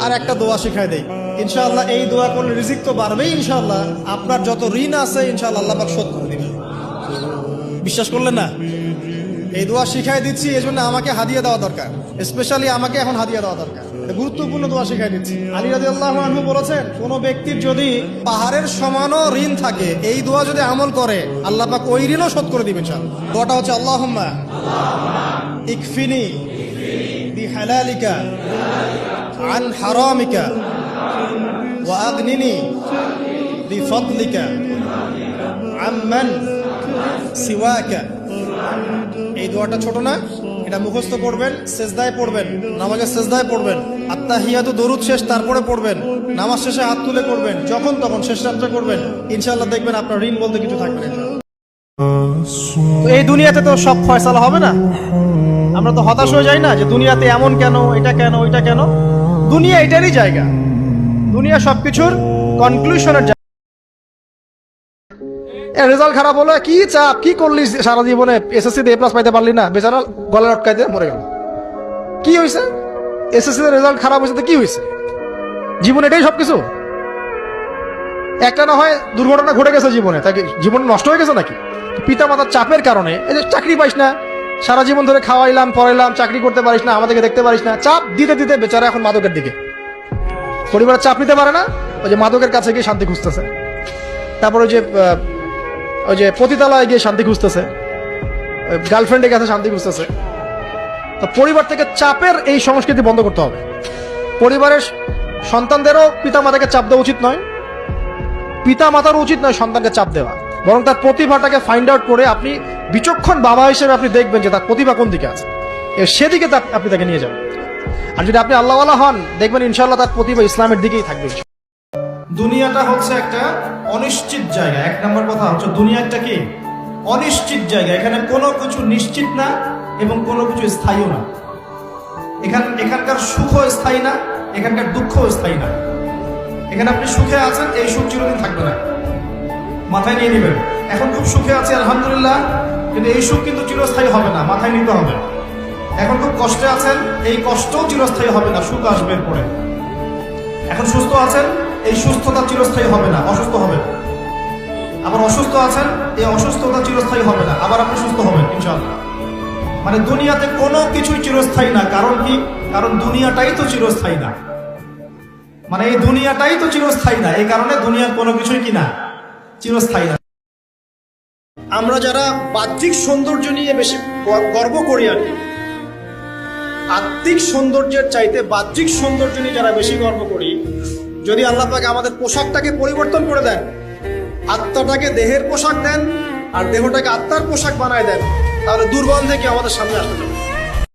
আর একটা দোয়া শিখাই দেই, ইনশাআল্লাহ এই দোয়া করলে রিজিক তো বাড়বেই ইনশাআল্লাহ, আপনার যত ঋণ আছে ইনশাআল্লাহ আল্লাহ পাক শোধ করে দিবেন। বিশ্বাস করলেন না? এই দোয়া শিখাই দিচ্ছি, এই জন্য আমাকে হাদিয়া দেওয়া দরকার, স্পেশালি আমাকে এখন হাদিয়া দেওয়া দরকার। গুরুত্বপূর্ণ দোয়া শিখাই দিচ্ছি। আলী রাদিয়াল্লাহু আনহু বলেছেন, কোন ব্যক্তির যদি পাহাড়ের সমানও ঋণ থাকে, এই দোয়া যদি আমল করে আল্লাহ পাক ওই ঋণও শোধ করে দিবেন ইনশাআল্লাহ। দোয়াটা হচ্ছে আল্লাহুম্মা ইকফিনি বিহালালিকা আন হারামিকা ওয়া আগনিনি বিফদলিকা আম্মান সিওয়াকা। এই দোয়াটা ছোট না, এটা মুখস্থ করবেন, সেজদায় পড়বেন, নামাজের সেজদায় পড়বেন, আত্তাহিয়াতু দরুদ শেষ তারপরে পড়বেন, নামাজ শেষে হাত তুলে করবেন, যখন তখন শেষ রাত্রে করবেন, ইনশাআল্লাহ দেখবেন আপনার ঋণ বলতে কিছু থাকবে না। তো এই দুনিয়াতে তো সব ফয়সালা হবে না, আমরা তো হতাশ হয়ে যাই না যে দুনিয়াতে এমন কেন, এটা কেন, ওইটা কেন। দুনিয়া এটারই জায়গা, দুনিয়া সবকিছুর কনক্লুশনের জায়গা। রেজাল্ট খারাপ হলো, কি চাপ, কি করলি সারা জীবনে, এসএসসি তে A+ পাইতে পারলি না, বেচারা গলা লটকাইতে মরে গেল। কি হয়েছে? এসএসসি তে রেজাল্ট খারাপ হয়েছে তো কি হয়েছে? জীবন এটাই সবকিছু? একটা না হয় দুর্ঘটনা ঘটে গেছে জীবনে, তাকে জীবন নষ্ট হয়ে গেছে নাকি? পিতা মাতার চাপের কারণে, এই যে চাকরি পাইস না, সারা জীবন ধরে খাওয়াইলাম পড়াইলাম, চাকরি করতে পারিস না, আমাদেরকে দেখতে পারিস না, চাপ দিতে দিতে বেচারা এখন মাদকের দিকে। পরিবারের চাপ নিতে পারে না, ওই যে মাদকের কাছে গিয়ে শান্তি খুঁজতেছে। তারপর ওই যে পতিতালয়ে গিয়ে শান্তি খুঁজতেছে, গার্লফ্রেন্ডের কাছে শান্তি খুঁজতেছে। তো পরিবার থেকে চাপের এই সংস্কৃতি বন্ধ করতে হবে। পরিবারের সন্তানদেরও পিতা মাতাকে চাপ দেওয়া উচিত নয়, পিতা মাতারও উচিত নয় সন্তানকে চাপ দেওয়া, বরং তার প্রতিভাটাকে ফাইন্ড আউট করে আপনি বিচক্ষণ বাবা হিসেবে আপনি দেখবেন যে তার প্রতিভা কোন দিকে আছে, সেদিকে আপনি তাকে নিয়ে যাবেন। আর যদি আপনি আল্লাহওয়ালা হন, দেখবেন ইনশাআল্লাহ তার প্রতিভা ইসলামের দিকেই থাকবে। দুনিয়াটা হচ্ছে একটা অনিশ্চিত জায়গা। এক নম্বর কথা হচ্ছে দুনিয়াটা কি অনিশ্চিত জায়গা, এখানে কোনো কিছু নিশ্চিত না এবং কোনো কিছু স্থায়ীও না। এখানকার সুখও স্থায়ী না, এখানকার দুঃখও স্থায়ী না। এখানে আপনি সুখে আছেন, এই সুখ চিরদিন থাকবে না, মাথায় নিয়ে নেবেন। এখন খুব সুখে আছে আলহামদুলিল্লাহ, কিন্তু এই সুখ কিন্তু চিরস্থায়ী হবে না, মাথায় নিতে হবে। এখন খুব কষ্টে আছেন, এই কষ্টও চিরস্থায়ী হবে না, সুখ আসবে পরে। এখন সুস্থ আছেন, এই সুস্থতা চিরস্থায়ী হবে না, অসুস্থ হবেন। আবার অসুস্থ আছেন, এই অসুস্থতা চিরস্থায়ী হবে না, আবার আপনি সুস্থ হবেন ইনশাআল্লাহ। মানে দুনিয়াতে কোনো কিছুই চিরস্থায়ী না। কারণ কি? কারণ দুনিয়াটাই তো চিরস্থায়ী না। মানে এই দুনিয়াটাই তো চিরস্থায়ী না, এই কারণে দুনিয়ার কোনো কিছুই কি না, চিরস্থায়ী না। আমরা যারা বাহ্যিক সৌন্দর্য নিয়ে বেশি গর্ব করি আর কি, আত্মিক সৌন্দর্যের চাইতে বাহ্যিক সৌন্দর্য নিয়ে যারা বেশি গর্ব করি, যদি আল্লাহ পাক আমাদের পোশাকটাকে পরিবর্তন করে দেন, আত্মাটাকে দেহের পোশাক দেন আর দেহটাকে আত্মার পোশাক বানায় দেন, তাহলে দুর্গন্ধে কি আমাদের সামনে আসবে না?